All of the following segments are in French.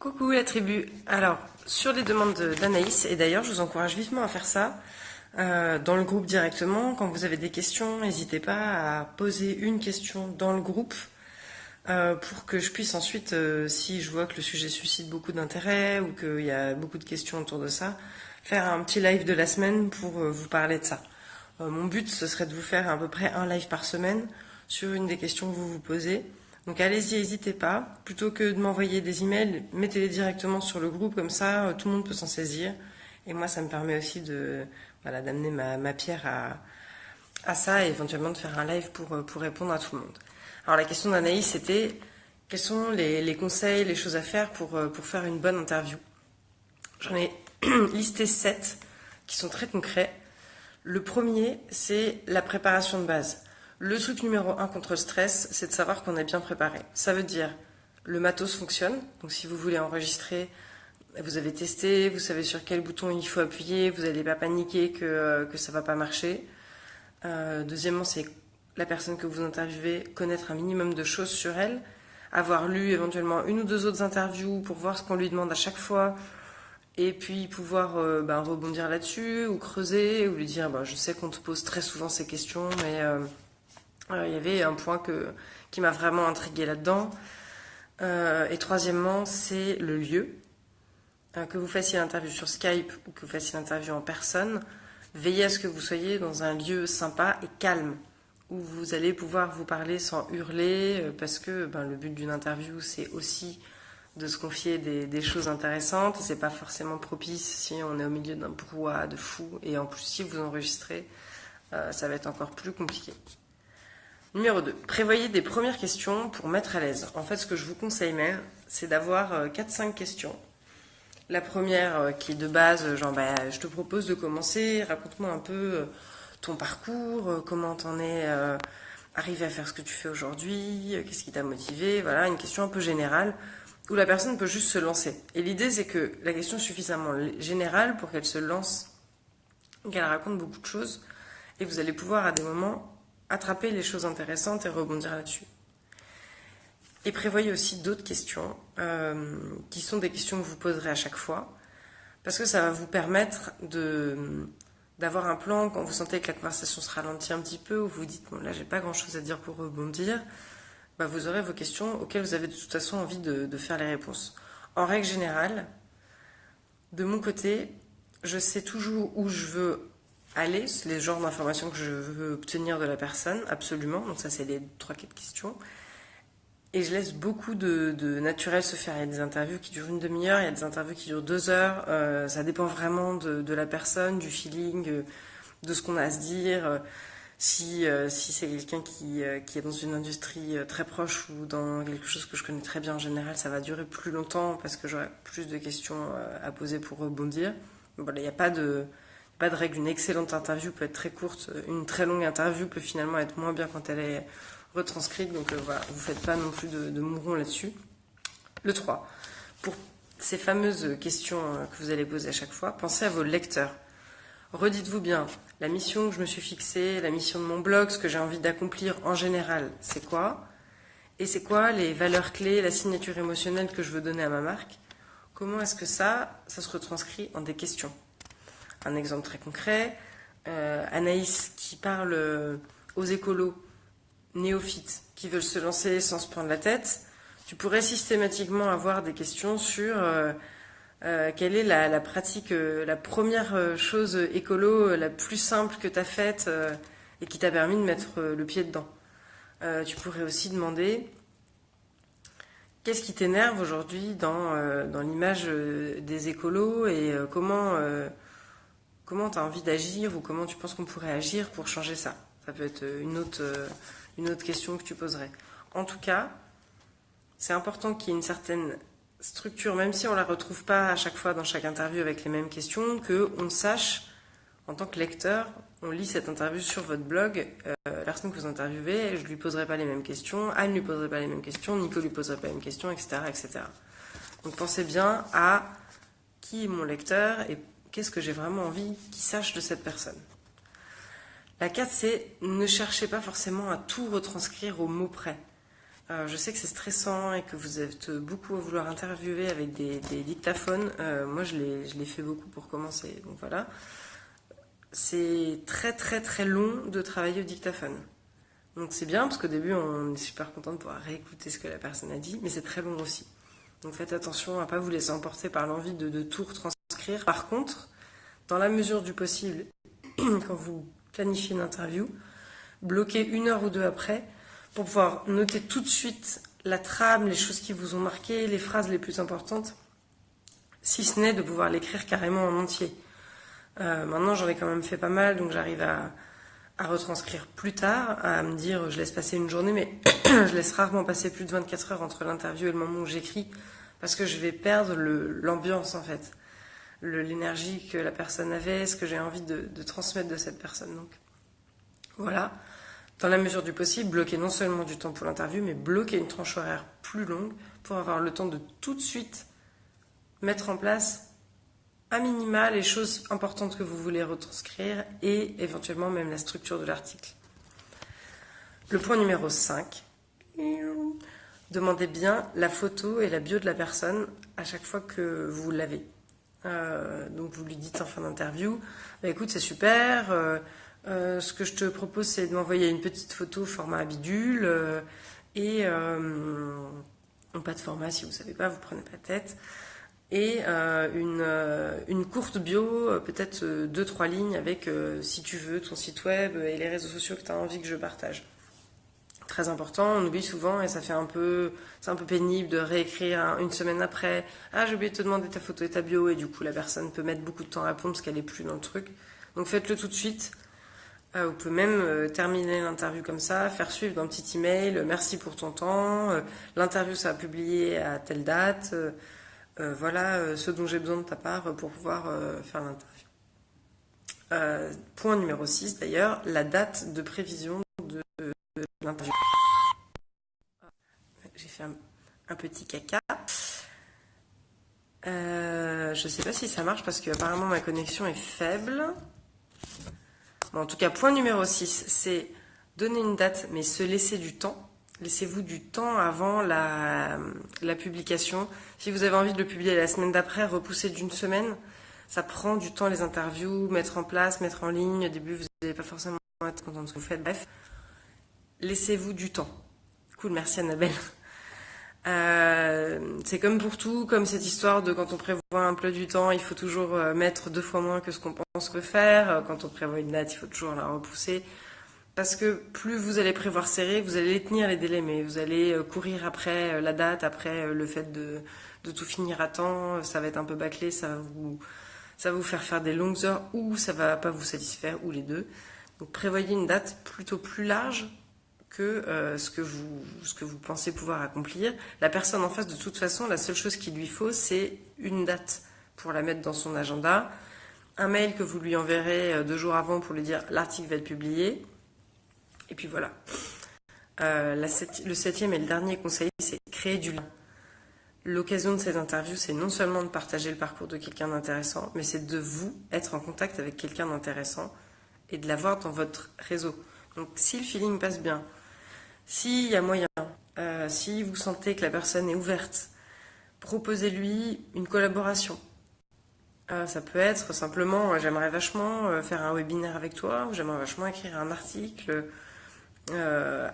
Coucou la tribu. Alors, sur les demandes d'Anaïs, et d'ailleurs je vous encourage vivement à faire ça, dans le groupe directement, quand vous avez des questions, n'hésitez pas à poser une question dans le groupe pour que je puisse ensuite, si je vois que le sujet suscite beaucoup d'intérêt ou qu'il y a beaucoup de questions autour de ça, faire un petit live de la semaine pour vous parler de ça. Mon but, ce serait de vous faire à peu près un live par semaine sur une des questions que vous vous posez. Donc allez-y, n'hésitez pas. Plutôt que de m'envoyer des emails, mettez-les directement sur le groupe, comme ça tout le monde peut s'en saisir. Et moi, ça me permet aussi d'amener ma pierre à ça et éventuellement de faire un live pour répondre à tout le monde. Alors la question d'Anaïs, c'était quels sont les conseils, les choses à faire pour faire une bonne interview. J'en ai listé 7 qui sont très concrets. Le premier, c'est la préparation de base. Le truc numéro 1 contre le stress, c'est de savoir qu'on est bien préparé. Ça veut dire, le matos fonctionne. Donc si vous voulez enregistrer, vous avez testé, vous savez sur quel bouton il faut appuyer, vous n'allez pas paniquer que ça va pas marcher. Deuxièmement, c'est la personne que vous interviewez, connaître un minimum de choses sur elle, avoir lu éventuellement une ou deux autres interviews pour voir ce qu'on lui demande à chaque fois, et puis pouvoir rebondir là-dessus, ou creuser, ou lui dire je sais qu'on te pose très souvent ces questions, mais il y avait un point qui m'a vraiment intriguée là-dedans. Et troisièmement, c'est le lieu. Que vous fassiez l'interview sur Skype ou que vous fassiez l'interview en personne, veillez à ce que vous soyez dans un lieu sympa et calme, où vous allez pouvoir vous parler sans hurler, parce que le but d'une interview, c'est aussi de se confier des choses intéressantes. C'est pas forcément propice si on est au milieu d'un brouhaha de fou, et en plus si vous enregistrez, ça va être encore plus compliqué. Numéro 2, prévoyez des premières questions pour mettre à l'aise. En fait, ce que je vous conseille même, c'est d'avoir 4-5 questions. La première qui est de base, je te propose de commencer, raconte-moi un peu ton parcours, comment t'en es arrivé à faire ce que tu fais aujourd'hui, qu'est-ce qui t'a motivé, voilà, une question un peu générale, où la personne peut juste se lancer. Et l'idée, c'est que la question est suffisamment générale pour qu'elle se lance, qu'elle raconte beaucoup de choses, et vous allez pouvoir à des moments attraper les choses intéressantes et rebondir là-dessus. Et prévoyez aussi d'autres questions, qui sont des questions que vous poserez à chaque fois, parce que ça va vous permettre d'avoir un plan quand vous sentez que la conversation se ralentit un petit peu, ou vous dites, là j'ai pas grand chose à dire pour rebondir, vous aurez vos questions auxquelles vous avez de toute façon envie de faire les réponses. En règle générale, de mon côté, je sais toujours où je veux aller, les genres d'informations que je veux obtenir de la personne, absolument. Donc ça, c'est les 3-4 questions. Et je laisse beaucoup de naturel se faire. Il y a des interviews qui durent une demi-heure, il y a des interviews qui durent 2 heures. Ça dépend vraiment de la personne, du feeling, de ce qu'on a à se dire. Si c'est quelqu'un qui est dans une industrie très proche ou dans quelque chose que je connais très bien en général, ça va durer plus longtemps parce que j'aurai plus de questions à poser pour rebondir. Voilà, il n'y a pas de règle. Une excellente interview peut être très courte, une très longue interview peut finalement être moins bien quand elle est retranscrite, donc voilà, vous ne faites pas non plus de mourons là-dessus. Le 3, pour ces fameuses questions que vous allez poser à chaque fois, pensez à vos lecteurs. Redites-vous bien, la mission que je me suis fixée, la mission de mon blog, ce que j'ai envie d'accomplir en général, c'est quoi? Et c'est quoi les valeurs clés, la signature émotionnelle que je veux donner à ma marque? Comment est-ce que ça se retranscrit en des questions? Un exemple très concret, Anaïs qui parle aux écolos néophytes qui veulent se lancer sans se prendre la tête, tu pourrais systématiquement avoir des questions sur quelle est la pratique, la première chose écolo la plus simple que tu as faite et qui t'a permis de mettre le pied dedans. Tu pourrais aussi demander qu'est-ce qui t'énerve aujourd'hui dans l'image des écolos et comment tu as envie d'agir ou comment tu penses qu'on pourrait agir pour changer ça. Ça peut être une autre question que tu poserais. En tout cas, c'est important qu'il y ait une certaine structure, même si on ne la retrouve pas à chaque fois dans chaque interview avec les mêmes questions, qu'on sache, en tant que lecteur, on lit cette interview sur votre blog, la personne que vous interviewez, je ne lui poserai pas les mêmes questions, Anne ne lui poserait pas les mêmes questions, Nico ne lui poserait pas les mêmes questions, etc., etc. Donc pensez bien à qui est mon lecteur et qu'est-ce que j'ai vraiment envie qu'il sache de cette personne. La 4, c'est ne cherchez pas forcément à tout retranscrire au mot près. Je sais que c'est stressant et que vous êtes beaucoup à vouloir interviewer avec des dictaphones. Moi, je l'ai fait beaucoup pour commencer, donc voilà. C'est très très très long de travailler au dictaphone. Donc c'est bien parce qu'au début, on est super content de pouvoir réécouter ce que la personne a dit, mais c'est très long aussi. Donc faites attention à ne pas vous laisser emporter par l'envie de tout retranscrire. Par contre, dans la mesure du possible, quand vous planifiez une interview, bloquez 1 heure ou 2 après pour pouvoir noter tout de suite la trame, les choses qui vous ont marqué, les phrases les plus importantes, si ce n'est de pouvoir l'écrire carrément en entier. Maintenant, j'en ai quand même fait pas mal, donc j'arrive à retranscrire plus tard, à me dire je laisse passer une journée, mais je laisse rarement passer plus de 24 heures entre l'interview et le moment où j'écris, parce que je vais perdre l'ambiance en fait, l'énergie que la personne avait, ce que j'ai envie de transmettre de cette personne. Donc voilà, dans la mesure du possible, bloquer non seulement du temps pour l'interview, mais bloquer une tranche horaire plus longue pour avoir le temps de tout de suite mettre en place à minima les choses importantes que vous voulez retranscrire et éventuellement même la structure de l'article. Le point numéro 5, demandez bien la photo et la bio de la personne à chaque fois que vous l'avez. Donc vous lui dites en fin d'interview, bah, écoute c'est super, ce que je te propose c'est de m'envoyer une petite photo format bidule et pas de format si vous ne savez pas, vous prenez pas la tête. Et une courte bio, peut-être 2-3 lignes avec, si tu veux, ton site web et les réseaux sociaux que tu as envie que je partage. Très important, on oublie souvent et c'est un peu pénible de réécrire une semaine après. Ah, j'ai oublié de te demander ta photo et ta bio, et du coup la personne peut mettre beaucoup de temps à répondre parce qu'elle est plus dans le truc. Donc faites-le tout de suite. Vous pouvez même terminer l'interview comme ça, faire suivre d'un petit email, merci pour ton temps, l'interview sera publiée à telle date. Voilà ce dont j'ai besoin de ta part pour pouvoir faire l'interview. Point numéro 6 d'ailleurs, la date de prévision de l'interview. J'ai fait un petit caca. Je sais pas si ça marche parce que apparemment ma connexion est faible. Bon, en tout cas, point numéro 6, c'est donner une date mais se laisser du temps. Laissez-vous du temps avant la publication. Si vous avez envie de le publier la semaine d'après, repoussez d'une semaine. Ça prend du temps les interviews, mettre en place, mettre en ligne. Au début, vous n'allez pas forcément être content de ce que vous faites. Bref, laissez-vous du temps. Cool, merci Annabelle. C'est comme pour tout, comme cette histoire de quand on prévoit un emploi du temps, il faut toujours mettre 2 fois moins que ce qu'on pense qu'on peut faire. Quand on prévoit une date, il faut toujours la repousser. Parce que plus vous allez prévoir serré, vous allez tenir les délais, mais vous allez courir après la date, après le fait de tout finir à temps, ça va être un peu bâclé, ça va vous faire des longues heures ou ça va pas vous satisfaire, ou les deux. Donc prévoyez une date plutôt plus large que ce que vous pensez pouvoir accomplir. La personne en face, de toute façon, la seule chose qu'il lui faut, c'est une date pour la mettre dans son agenda, un mail que vous lui enverrez 2 jours avant pour lui dire l'article va être publié. Et puis voilà. Le 7e et le dernier conseil, c'est créer du lien. L'occasion de cette interview, c'est non seulement de partager le parcours de quelqu'un d'intéressant, mais c'est de vous être en contact avec quelqu'un d'intéressant et de l'avoir dans votre réseau. Donc si le feeling passe bien, s'il y a moyen, si vous sentez que la personne est ouverte, proposez-lui une collaboration. Ça peut être simplement, j'aimerais vachement faire un webinaire avec toi, ou j'aimerais vachement écrire un article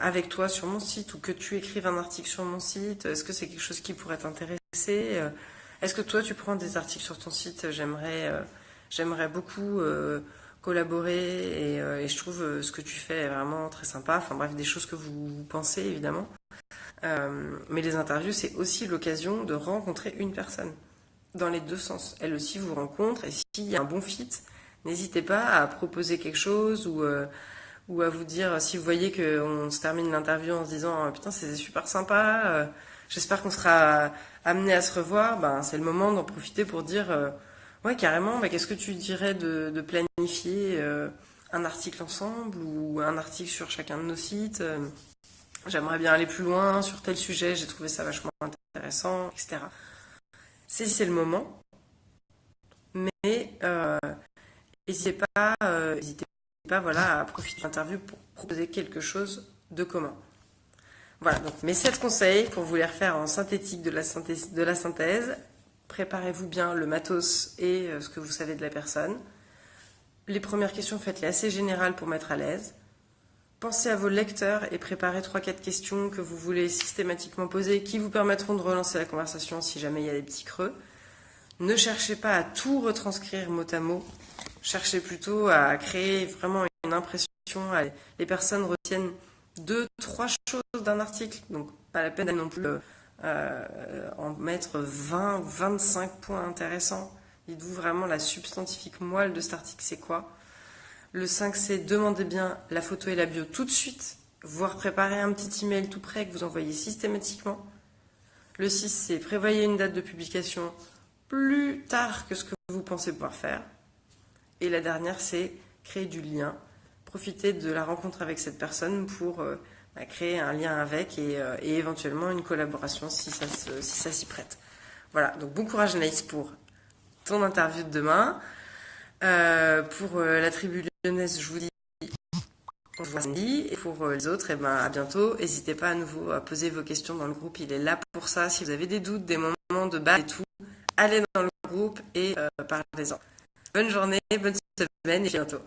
avec toi sur mon site, ou que tu écrives un article sur mon site. Est-ce que c'est quelque chose qui pourrait t'intéresser? Est-ce que toi tu prends des articles sur ton site? J'aimerais beaucoup collaborer et je trouve ce que tu fais vraiment très sympa. Enfin bref, des choses que vous pensez évidemment. Mais les interviews, c'est aussi l'occasion de rencontrer une personne dans les deux sens. Elle aussi vous rencontre, et s'il y a un bon fit, n'hésitez pas à proposer quelque chose ou à vous dire, si vous voyez qu'on se termine l'interview en se disant putain c'est super sympa, j'espère qu'on sera amené à se revoir, ben c'est le moment d'en profiter pour dire ouais carrément, qu'est-ce que tu dirais de planifier un article ensemble ou un article sur chacun de nos sites, j'aimerais bien aller plus loin sur tel sujet, j'ai trouvé ça vachement intéressant, etc. C'est le moment, mais n'hésitez pas voilà, à profiter de l'interview pour proposer quelque chose de commun. Voilà, donc mes 7 conseils pour vous les refaire en synthétique de la synthèse. Préparez-vous bien le matos et ce que vous savez de la personne. Les premières questions, faites-les assez générales pour mettre à l'aise. Pensez à vos lecteurs et préparez 3-4 questions que vous voulez systématiquement poser qui vous permettront de relancer la conversation si jamais il y a des petits creux. Ne cherchez pas à tout retranscrire mot à mot. Cherchez plutôt à créer vraiment une impression. Les personnes retiennent 2-3 choses d'un article, donc pas la peine non plus en mettre 20 ou 25 points intéressants. Dites-vous vraiment la substantifique moelle de cet article, c'est quoi? Le 5, c'est demandez bien la photo et la bio tout de suite, voire préparer un petit email tout prêt que vous envoyez systématiquement. Le 6, c'est prévoyez une date de publication plus tard que ce que vous pensez pouvoir faire. Et la dernière, c'est créer du lien. Profitez de la rencontre avec cette personne pour créer un lien avec et éventuellement une collaboration si ça s'y prête. Voilà, donc bon courage Anaïs pour ton interview de demain. Pour la tribu lyonnaise, je vous dis on se voit samedi. Et pour les autres, à bientôt. N'hésitez pas à nouveau à poser vos questions dans le groupe, il est là pour ça. Si vous avez des doutes, des moments de base et tout, allez dans le groupe et parlez-en. Bonne journée, bonne semaine et à bientôt.